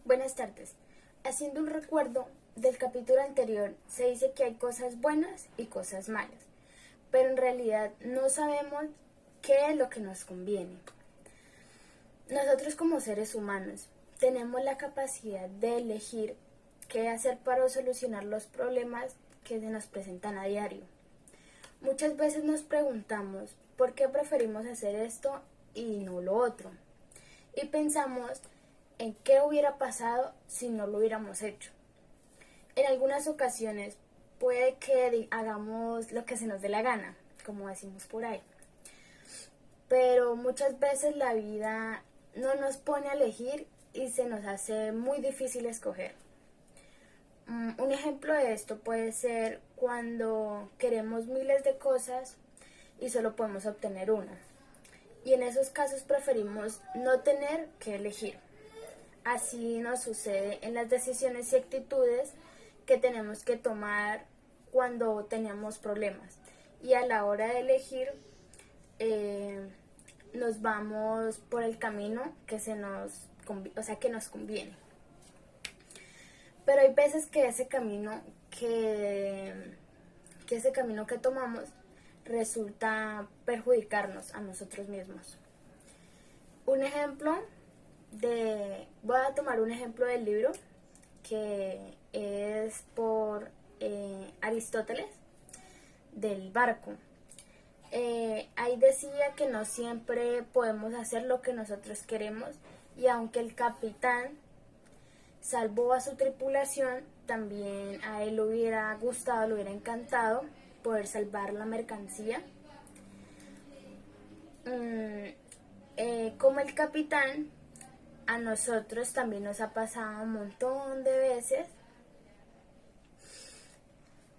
Buenas tardes. Haciendo un recuerdo del capítulo anterior, se dice que hay cosas buenas y cosas malas, pero en realidad no sabemos qué es lo que nos conviene. Nosotros como seres humanos tenemos la capacidad de elegir qué hacer para solucionar los problemas que se nos presentan a diario. Muchas veces nos preguntamos por qué preferimos hacer esto y no lo otro. Y pensamos en qué hubiera pasado si no lo hubiéramos hecho. En algunas ocasiones puede que hagamos lo que se nos dé la gana, como decimos por ahí. Pero muchas veces la vida no nos pone a elegir y se nos hace muy difícil escoger. Un ejemplo de esto puede ser cuando queremos miles de cosas y solo podemos obtener una. Y en esos casos preferimos no tener que elegir. Así nos sucede en las decisiones y actitudes que tenemos que tomar cuando tenemos problemas. Y a la hora de elegir, nos vamos por el camino que nos conviene. Pero hay veces que ese camino que tomamos resulta perjudicarnos a nosotros mismos. Voy a tomar un ejemplo del libro que es por Aristóteles, del barco. Ahí decía que no siempre podemos hacer lo que nosotros queremos, y aunque el capitán salvó a su tripulación, también a él le hubiera gustado, le hubiera encantado poder salvar la mercancía. Como el capitán, a nosotros también nos ha pasado un montón de veces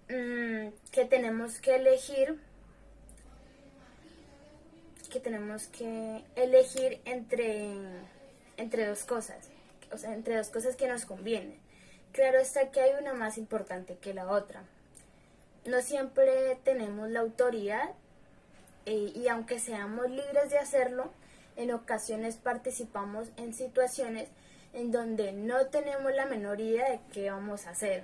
que tenemos que elegir entre dos cosas, o sea, entre dos cosas que nos convienen. Claro está que hay una más importante que la otra. No siempre tenemos la autoridad, y aunque seamos libres de hacerlo, en ocasiones participamos en situaciones en donde no tenemos la menor idea de qué vamos a hacer.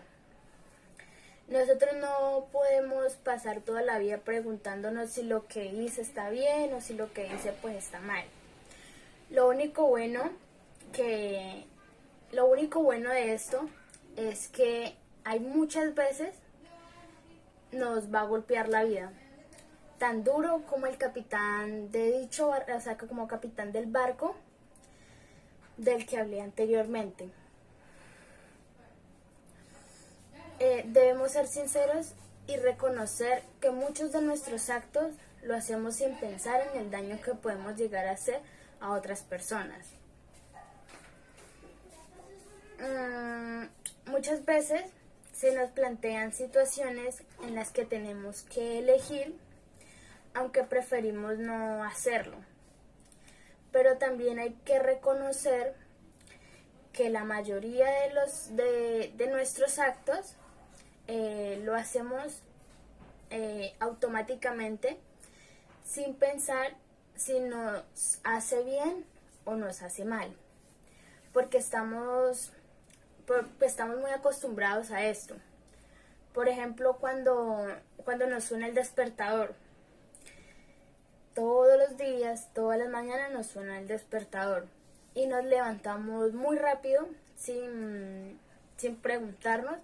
Nosotros no podemos pasar toda la vida preguntándonos si lo que hice está bien o si lo que hice pues está mal. Lo único bueno de esto es que hay muchas veces nos va a golpear la vida, tan duro como el capitán o sea, como capitán del barco del que hablé anteriormente. Debemos ser sinceros y reconocer que muchos de nuestros actos lo hacemos sin pensar en el daño que podemos llegar a hacer a otras personas. Muchas veces se nos plantean situaciones en las que tenemos que elegir, aunque preferimos no hacerlo. Pero también hay que reconocer que la mayoría de nuestros actos lo hacemos automáticamente, sin pensar si nos hace bien o nos hace mal, porque estamos muy acostumbrados a esto. Por ejemplo, cuando nos suena el despertador, todos los días, todas las mañanas nos suena el despertador y nos levantamos muy rápido sin preguntarnos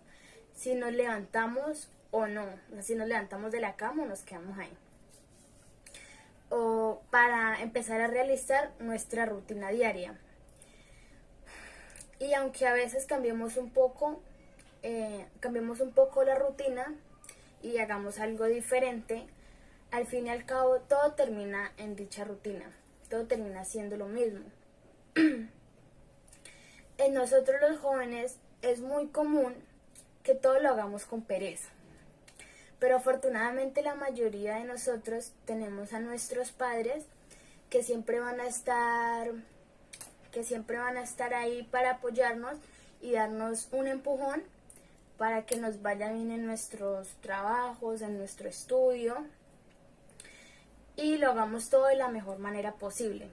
si nos levantamos o no, si nos levantamos de la cama o nos quedamos ahí. O para empezar a realizar nuestra rutina diaria. Y aunque a veces cambiemos un poco la rutina y hagamos algo diferente, al fin y al cabo todo termina en dicha rutina, todo termina siendo lo mismo. En nosotros los jóvenes es muy común que todo lo hagamos con pereza, pero afortunadamente la mayoría de nosotros tenemos a nuestros padres que siempre van a estar ahí para apoyarnos y darnos un empujón para que nos vaya bien en nuestros trabajos, en nuestro estudio, y lo hagamos todo de la mejor manera posible.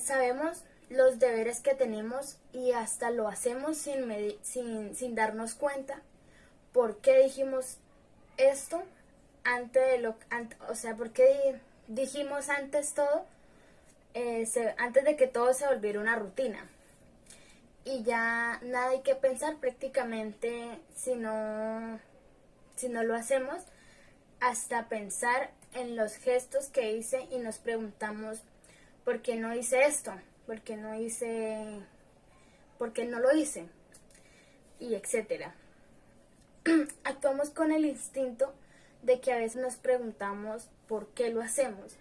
Sabemos los deberes que tenemos y hasta lo hacemos sin darnos cuenta por qué dijimos esto o sea, por qué dijimos antes todo, antes de que todo se volviera una rutina. Y ya nada hay que pensar prácticamente si no lo hacemos, hasta pensar en los gestos que hice y nos preguntamos por qué no hice esto, por qué no lo hice, y etcétera. Actuamos con el instinto de que a veces nos preguntamos por qué lo hacemos.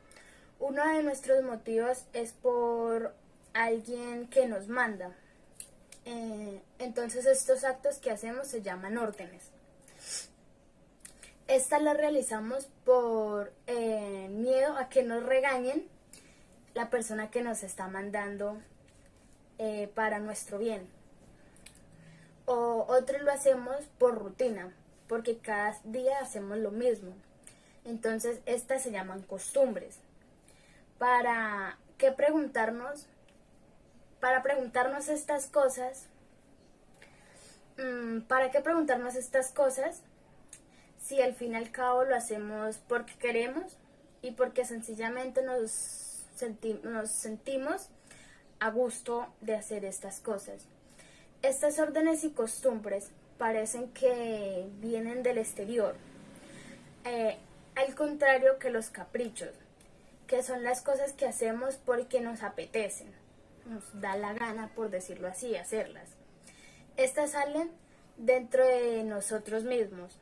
Uno de nuestros motivos es por alguien que nos manda. Entonces estos actos que hacemos se llaman órdenes. Estas las realizamos por miedo a que nos regañen la persona que nos está mandando para nuestro bien. O otros lo hacemos por rutina, porque cada día hacemos lo mismo. Entonces estas se llaman costumbres. ¿Para qué preguntarnos? Para preguntarnos estas cosas, ¿para qué preguntarnos estas cosas si al fin y al cabo lo hacemos porque queremos y porque sencillamente nos sentimos a gusto de hacer estas cosas? Estas órdenes y costumbres parecen que vienen del exterior, al contrario que los caprichos, que son las cosas que hacemos porque nos apetecen, nos da la gana, por decirlo así, hacerlas. Estas salen dentro de nosotros mismos.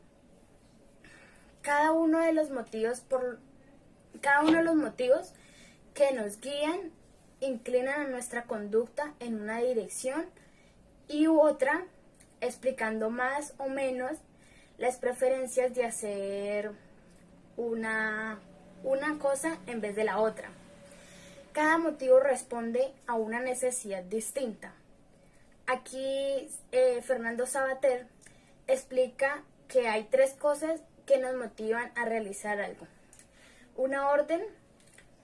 Cada uno de los motivos que nos guían inclinan a nuestra conducta en una dirección y u otra, explicando más o menos las preferencias de hacer una cosa en vez de la otra. Cada motivo responde a una necesidad distinta. Aquí Fernando Savater explica que hay 3 cosas que nos motivan a realizar algo: una orden,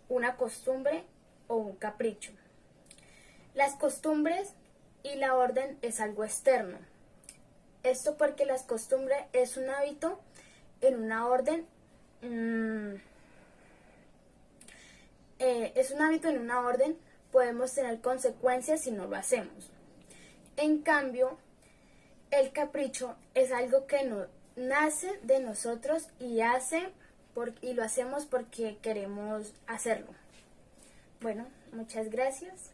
una costumbre o un capricho. Las costumbres y la orden es algo externo. Esto porque las costumbres es un hábito en una orden. Es un hábito en una orden, podemos tener consecuencias si no lo hacemos. En cambio, el capricho es algo que nace de nosotros y lo hacemos porque queremos hacerlo. Bueno, muchas gracias.